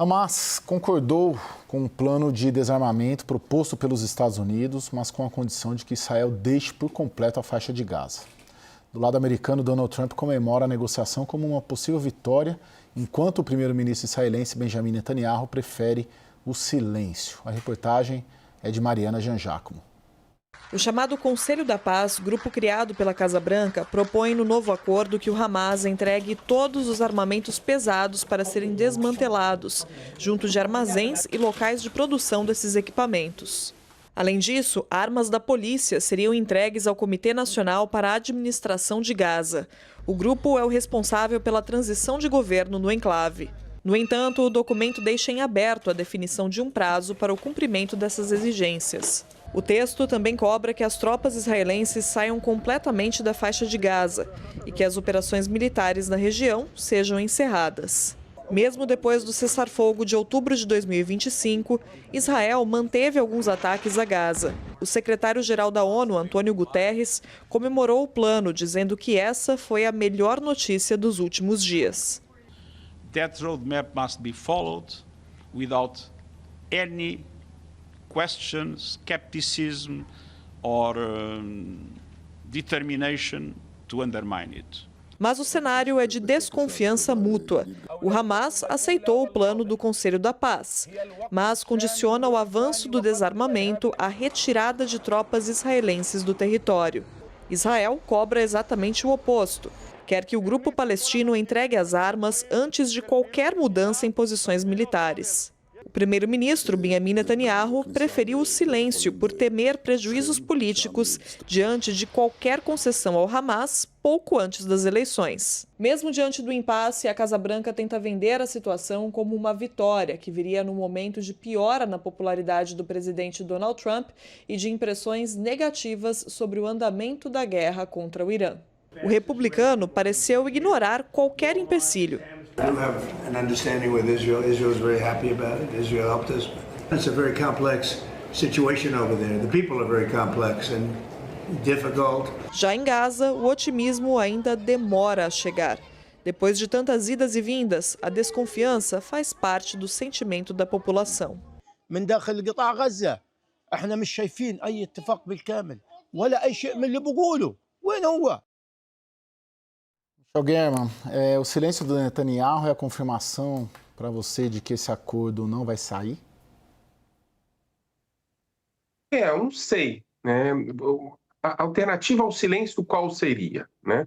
Hamas concordou com o plano de desarmamento proposto pelos Estados Unidos, mas com a condição de que Israel deixe por completo a faixa de Gaza. Do lado americano, Donald Trump comemora a negociação como uma possível vitória, enquanto o primeiro-ministro israelense Benjamin Netanyahu prefere o silêncio. A reportagem é de Mariana Jangiacomo. O chamado Conselho da Paz, grupo criado pela Casa Branca, propõe no novo acordo que o Hamas entregue todos os armamentos pesados para serem desmantelados, junto de armazéns e locais de produção desses equipamentos. Além disso, armas da polícia seriam entregues ao Comitê Nacional para a Administração de Gaza. O grupo é o responsável pela transição de governo no enclave. No entanto, o documento deixa em aberto a definição de um prazo para o cumprimento dessas exigências. O texto também cobra que as tropas israelenses saiam completamente da faixa de Gaza e que as operações militares na região sejam encerradas. Mesmo depois do cessar-fogo de outubro de 2025, Israel manteve alguns ataques a Gaza. O secretário-geral da ONU, Antônio Guterres, comemorou o plano, dizendo que essa foi a melhor notícia dos últimos dias. That roadmap must be followed without any question, skepticism or determination to undermine it. Mas o cenário é de desconfiança mútua. O Hamas aceitou o plano do Conselho da Paz, mas condiciona o avanço do desarmamento à retirada de tropas israelenses do território. Israel cobra exatamente o oposto. Quer que o grupo palestino entregue as armas antes de qualquer mudança em posições militares. O primeiro-ministro Benjamin Netanyahu preferiu o silêncio por temer prejuízos políticos diante de qualquer concessão ao Hamas pouco antes das eleições. Mesmo diante do impasse, a Casa Branca tenta vender a situação como uma vitória, que viria no momento de piora na popularidade do presidente Donald Trump e de impressões negativas sobre o andamento da guerra contra o Irã. O republicano pareceu ignorar qualquer empecilho. We do have an understanding with Israel. Israel is very happy about it. Israel helped us. It's a very complex situation over there. The people are very complex and difficult. Já em Gaza, o otimismo ainda demora a chegar. Depois de tantas idas e vindas, a desconfiança faz parte do sentimento da população. من داخل قطاع غزة احنا مش شايفين أي اتفاق بالكامل ولا أي شيء من اللي بقوله. وين هو؟ Guerman, o silêncio do Netanyahu é a confirmação para você de que esse acordo não vai sair? Eu não sei, né? A alternativa ao silêncio qual seria, né?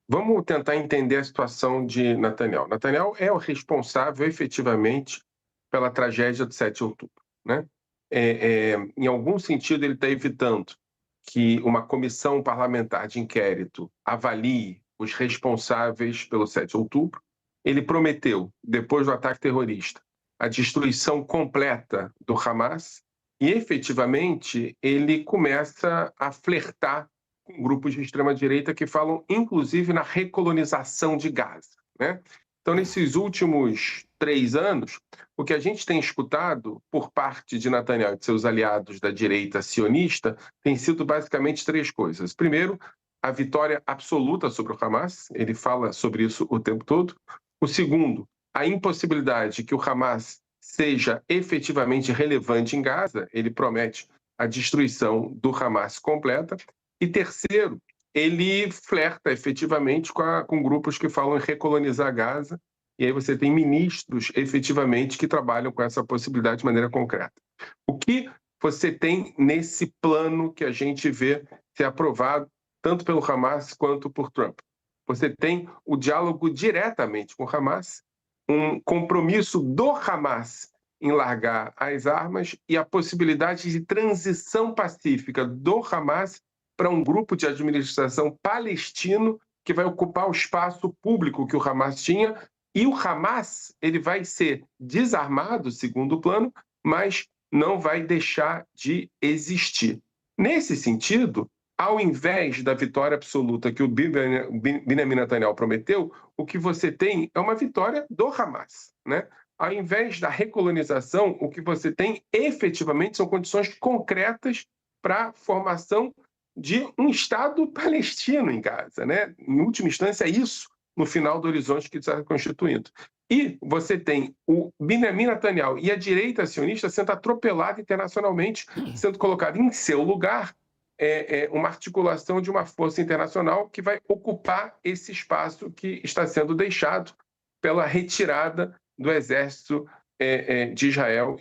Vamos tentar entender a situação de Netanyahu. Netanyahu é o responsável efetivamente pela tragédia de 7 de outubro, né? Em algum sentido ele está evitando que uma comissão parlamentar de inquérito avalie os responsáveis pelo 7 de outubro. Ele prometeu, depois do ataque terrorista, a destruição completa do Hamas e, efetivamente, ele começa a flertar com grupos de extrema-direita que falam, inclusive, na recolonização de Gaza, né? Então, nesses últimos 3 anos, o que a gente tem escutado por parte de Netanyahu e de seus aliados da direita sionista tem sido basicamente 3 coisas. Primeiro, a vitória absoluta sobre o Hamas, ele fala sobre isso o tempo todo. O segundo, a impossibilidade de que o Hamas seja efetivamente relevante em Gaza, ele promete a destruição do Hamas completa. E terceiro, ele flerta efetivamente com grupos que falam em recolonizar Gaza, e aí você tem ministros efetivamente que trabalham com essa possibilidade de maneira concreta. O que você tem nesse plano que a gente vê ser aprovado tanto pelo Hamas quanto por Trump? Você tem o diálogo diretamente com o Hamas, um compromisso do Hamas em largar as armas e a possibilidade de transição pacífica do Hamas para um grupo de administração palestino que vai ocupar o espaço público que o Hamas tinha, e o Hamas ele vai ser desarmado, segundo o plano, mas não vai deixar de existir. Nesse sentido, ao invés da vitória absoluta que o Benjamin Netanyahu prometeu, o que você tem é uma vitória do Hamas, né? Ao invés da recolonização, o que você tem efetivamente são condições concretas para a formação de um Estado palestino em Gaza, né? Em última instância, é isso no final do horizonte que está constituindo. E você tem o Benjamin Netanyahu e a direita sionista sendo atropelada internacionalmente, sendo colocada em seu lugar uma articulação de uma força internacional que vai ocupar esse espaço que está sendo deixado pela retirada do exército de Israel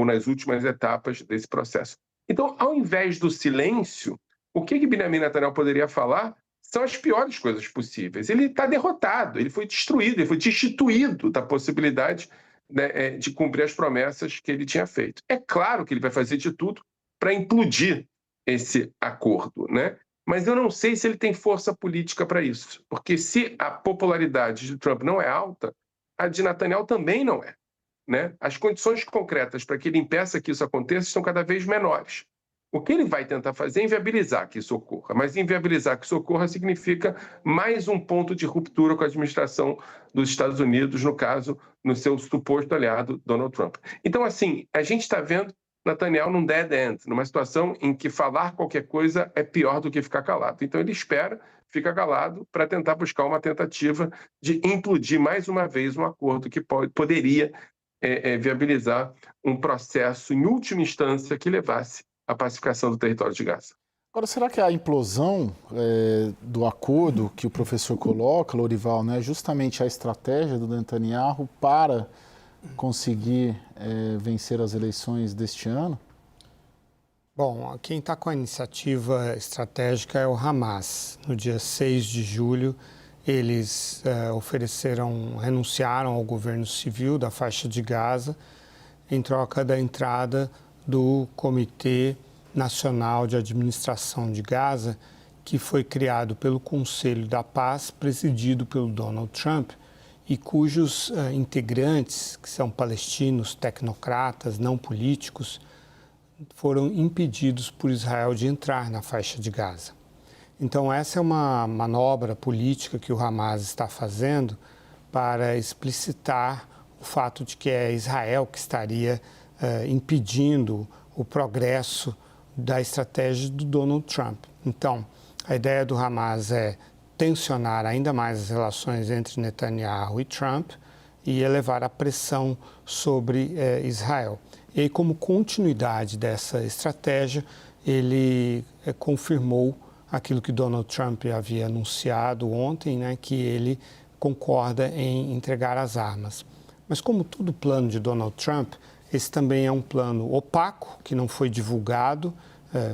nas últimas etapas desse processo. Então, ao invés do silêncio, o que Benjamin Netanyahu poderia falar são as piores coisas possíveis. Ele está derrotado, ele foi destruído, ele foi destituído da possibilidade, né, de cumprir as promessas que ele tinha feito. É claro que ele vai fazer de tudo para implodir esse acordo, né? Mas eu não sei se ele tem força política para isso, porque se a popularidade de Trump não é alta, a de Netanyahu também não é, né? As condições concretas para que ele impeça que isso aconteça são cada vez menores. O que ele vai tentar fazer é inviabilizar que isso ocorra, mas inviabilizar que isso ocorra significa mais um ponto de ruptura com a administração dos Estados Unidos, no caso, no seu suposto aliado Donald Trump. Então, assim, a gente está vendo Netanyahu num dead end, numa situação em que falar qualquer coisa é pior do que ficar calado. Então ele espera, fica calado, para tentar buscar uma tentativa de implodir mais uma vez um acordo que poderia viabilizar um processo, em última instância, que levasse à pacificação do território de Gaza. Agora, será que a implosão do acordo que o professor coloca, Lorival, né, é justamente a estratégia do Netanyahu para conseguir vencer as eleições deste ano? Bom, quem está com a iniciativa estratégica é o Hamas. No dia 6 de julho, eles renunciaram ao governo civil da faixa de Gaza em troca da entrada do Comitê Nacional de Administração de Gaza, que foi criado pelo Conselho da Paz, presidido pelo Donald Trump, e cujos integrantes, que são palestinos, tecnocratas, não políticos, foram impedidos por Israel de entrar na faixa de Gaza. Então, essa é uma manobra política que o Hamas está fazendo para explicitar o fato de que é Israel que estaria impedindo o progresso da estratégia do Donald Trump. Então, a ideia do Hamas é tensionar ainda mais as relações entre Netanyahu e Trump e elevar a pressão sobre Israel. E aí, como continuidade dessa estratégia, ele confirmou aquilo que Donald Trump havia anunciado ontem, né, que ele concorda em entregar as armas. Mas como todo plano de Donald Trump, esse também é um plano opaco, que não foi divulgado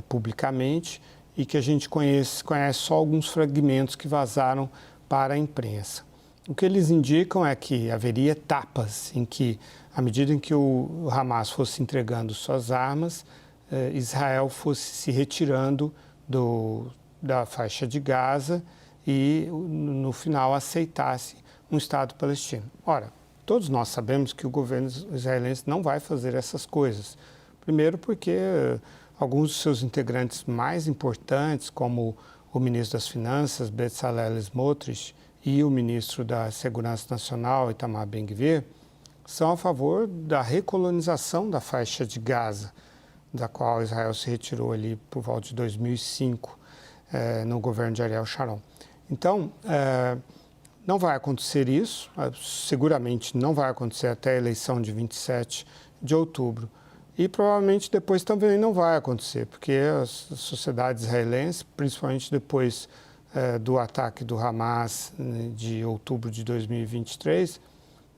publicamente, e que a gente conhece só alguns fragmentos que vazaram para a imprensa. O que eles indicam é que haveria etapas em que, à medida em que o Hamas fosse entregando suas armas, Israel fosse se retirando da faixa de Gaza e, no final, aceitasse um Estado palestino. Ora, todos nós sabemos que o governo israelense não vai fazer essas coisas. Primeiro porque alguns dos seus integrantes mais importantes, como o ministro das Finanças, Bezalel Smotrich, e o ministro da Segurança Nacional, Itamar Ben-Gvir, são a favor da recolonização da faixa de Gaza, da qual Israel se retirou ali por volta de 2005, no governo de Ariel Sharon. Então, não vai acontecer isso, seguramente não vai acontecer até a eleição de 27 de outubro. E provavelmente depois também não vai acontecer, porque a sociedade israelense, principalmente depois do ataque do Hamas de outubro de 2023,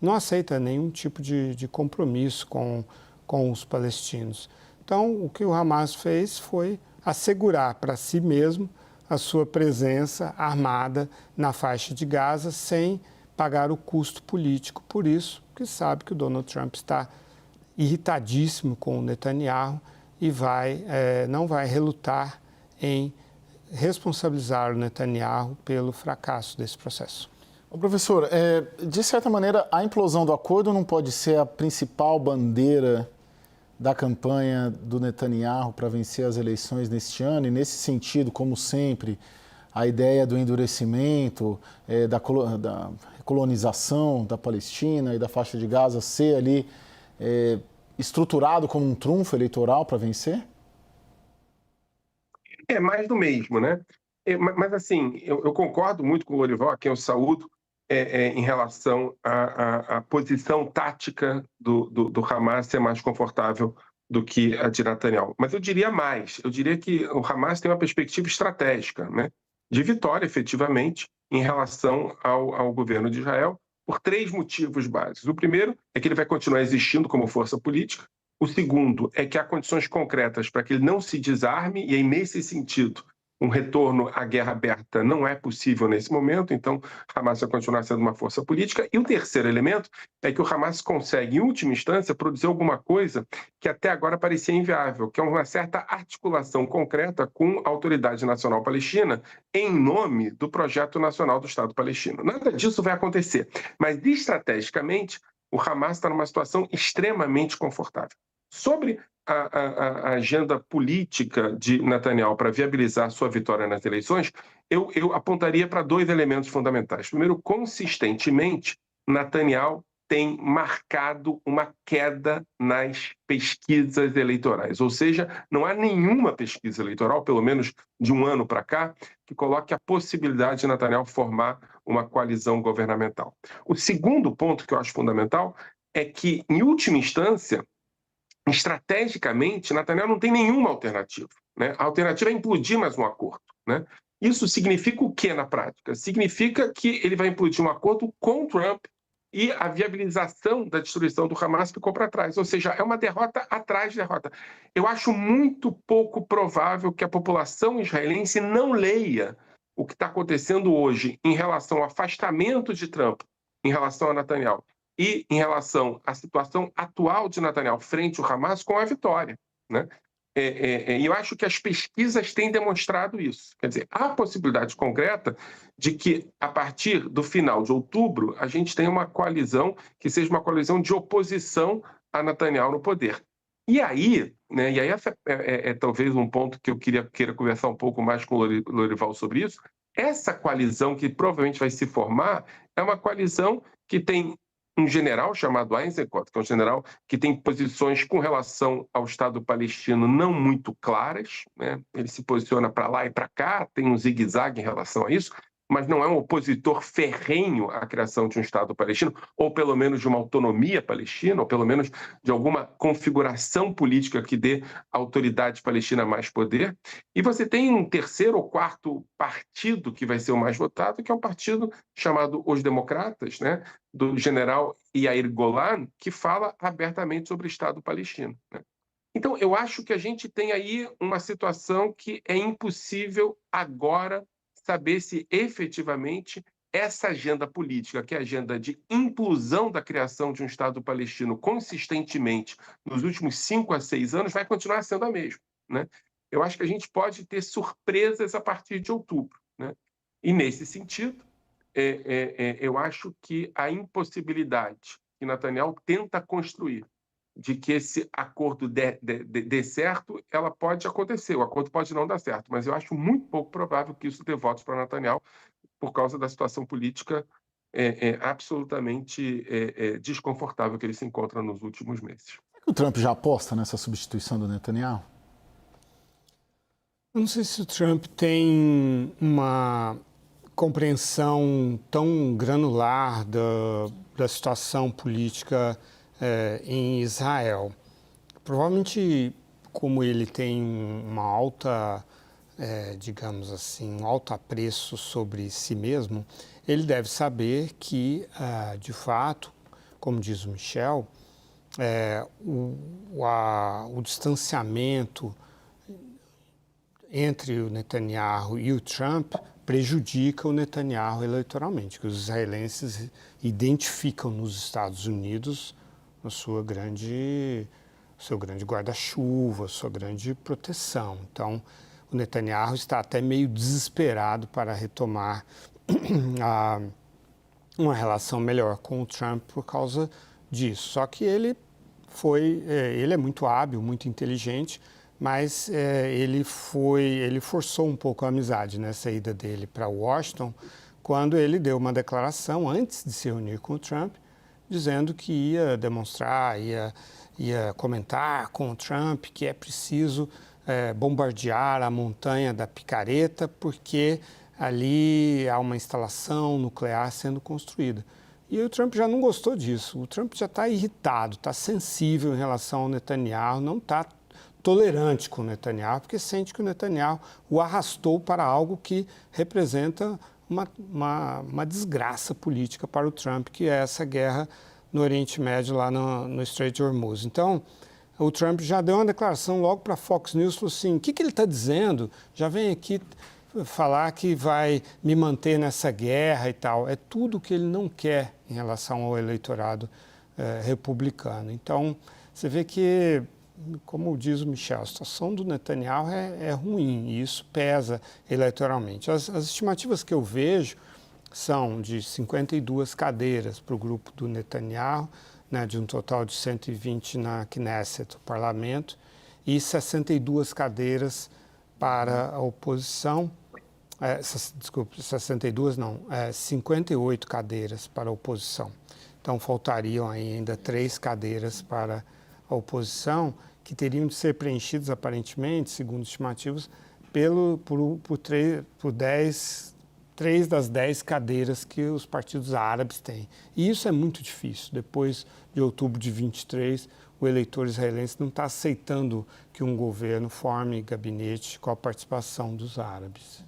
não aceita nenhum tipo de compromisso com os palestinos. Então, o que o Hamas fez foi assegurar para si mesmo a sua presença armada na faixa de Gaza sem pagar o custo político por isso, porque sabe que o Donald Trump está irritadíssimo com o Netanyahu e não vai relutar em responsabilizar o Netanyahu pelo fracasso desse processo. Professor, de certa maneira, a implosão do acordo não pode ser a principal bandeira da campanha do Netanyahu para vencer as eleições neste ano? E, nesse sentido, como sempre, a ideia do endurecimento, da colonização da Palestina e da faixa de Gaza ser ali estruturado como um trunfo eleitoral para vencer? É mais do mesmo, né? Mas assim, eu concordo muito com o Lorival, a quem eu saúdo, em relação à posição tática do Hamas ser mais confortável do que a de Netanyahu. Mas eu diria mais, eu diria que o Hamas tem uma perspectiva estratégica, né, de vitória, efetivamente, em relação ao governo de Israel, por 3 motivos básicos. O primeiro é que ele vai continuar existindo como força política. O segundo é que há condições concretas para que ele não se desarme, e aí, nesse sentido, um retorno à guerra aberta não é possível nesse momento, então Hamas vai continuar sendo uma força política. E o terceiro elemento é que o Hamas consegue, em última instância, produzir alguma coisa que até agora parecia inviável, que é uma certa articulação concreta com a Autoridade Nacional Palestina em nome do Projeto Nacional do Estado Palestino. Nada disso vai acontecer, mas estrategicamente o Hamas está numa situação extremamente confortável. Sobre a agenda política de Netanyahu para viabilizar sua vitória nas eleições, eu apontaria para 2 elementos fundamentais. Primeiro, consistentemente, Netanyahu tem marcado uma queda nas pesquisas eleitorais, ou seja, não há nenhuma pesquisa eleitoral, pelo menos de um ano para cá, que coloque a possibilidade de Netanyahu formar uma coalizão governamental. O segundo ponto que eu acho fundamental é que, em última instância, estrategicamente, Netanyahu não tem nenhuma alternativa, né? A alternativa é implodir mais um acordo, né? Isso significa o que na prática? Significa que ele vai implodir um acordo com Trump e a viabilização da destruição do Hamas ficou para trás. Ou seja, é uma derrota atrás de derrota. Eu acho muito pouco provável que a população israelense não leia o que está acontecendo hoje em relação ao afastamento de Trump, em relação a Netanyahu, e em relação à situação atual de Netanyahu frente ao Hamas com a vitória, né? E eu acho que as pesquisas têm demonstrado isso. Quer dizer, há possibilidade concreta de que, a partir do final de outubro, a gente tenha uma coalizão que seja uma coalizão de oposição a Netanyahu no poder. E aí, né, essa é talvez um ponto que eu queira conversar um pouco mais com o Lorival sobre isso. Essa coalizão que provavelmente vai se formar é uma coalizão que tem um general chamado Eisenkot, que é um general que tem posições com relação ao Estado palestino não muito claras, né? Ele se posiciona para lá e para cá, tem um zigue-zague em relação a isso, mas não é um opositor ferrenho à criação de um Estado palestino, ou pelo menos de uma autonomia palestina, ou pelo menos de alguma configuração política que dê à autoridade palestina mais poder. E você tem um terceiro ou quarto partido que vai ser o mais votado, que é um partido chamado Os Democratas, né, do general Yair Golan, que fala abertamente sobre o Estado palestino, né? Então, eu acho que a gente tem aí uma situação que é impossível agora saber se efetivamente essa agenda política, que é a agenda de implosão da criação de um Estado palestino consistentemente nos últimos 5 a 6 anos, vai continuar sendo a mesma, né? Eu acho que a gente pode ter surpresas a partir de outubro, né? E, nesse sentido, eu acho que a impossibilidade que Netanyahu tenta construir de que esse acordo dê certo, ela pode acontecer. O acordo pode não dar certo, mas eu acho muito pouco provável que isso dê votos para Netanyahu por causa da situação política absolutamente desconfortável que ele se encontra nos últimos meses. O Trump já aposta nessa substituição do Netanyahu? Não sei se o Trump tem uma compreensão tão granular da situação política em Israel. Provavelmente, como ele tem uma alta, digamos assim, um alto apreço sobre si mesmo, ele deve saber que, de fato, como diz o Michel, o distanciamento entre o Netanyahu e o Trump prejudica o Netanyahu eleitoralmente, que os israelenses identificam nos Estados Unidos o seu grande guarda-chuva, sua grande proteção. Então, o Netanyahu está até meio desesperado para retomar uma relação melhor com o Trump por causa disso. Só que ele é muito hábil, muito inteligente, mas ele forçou um pouco a amizade nessa ida dele para Washington, quando ele deu uma declaração antes de se reunir com o Trump, dizendo que ia demonstrar, ia comentar com o Trump que é preciso bombardear a montanha da picareta, porque ali há uma instalação nuclear sendo construída. E o Trump já não gostou disso. O Trump já está irritado, está sensível em relação ao Netanyahu, não está tolerante com o Netanyahu, porque sente que o Netanyahu o arrastou para algo que representa uma desgraça política para o Trump, que é essa guerra no Oriente Médio, lá no Estreito de Hormuz. Então, o Trump já deu uma declaração logo para a Fox News, falou assim, o que ele está dizendo? Já vem aqui falar que vai me manter nessa guerra e tal. É tudo que ele não quer em relação ao eleitorado republicano. Então, você vê que, como diz o Michel, a situação do Netanyahu é ruim e isso pesa eleitoralmente. As estimativas que eu vejo são de 52 cadeiras para o grupo do Netanyahu, né, de um total de 120 na Knesset, o parlamento, e 62 cadeiras para a oposição. 58 cadeiras para a oposição. Então, faltariam ainda 3 cadeiras para a oposição, que teriam de ser preenchidas, aparentemente, segundo estimativas, por 3 das 10 cadeiras que os partidos árabes têm. E isso é muito difícil. Depois de outubro de 23, o eleitor israelense não está aceitando que um governo forme gabinete com a participação dos árabes.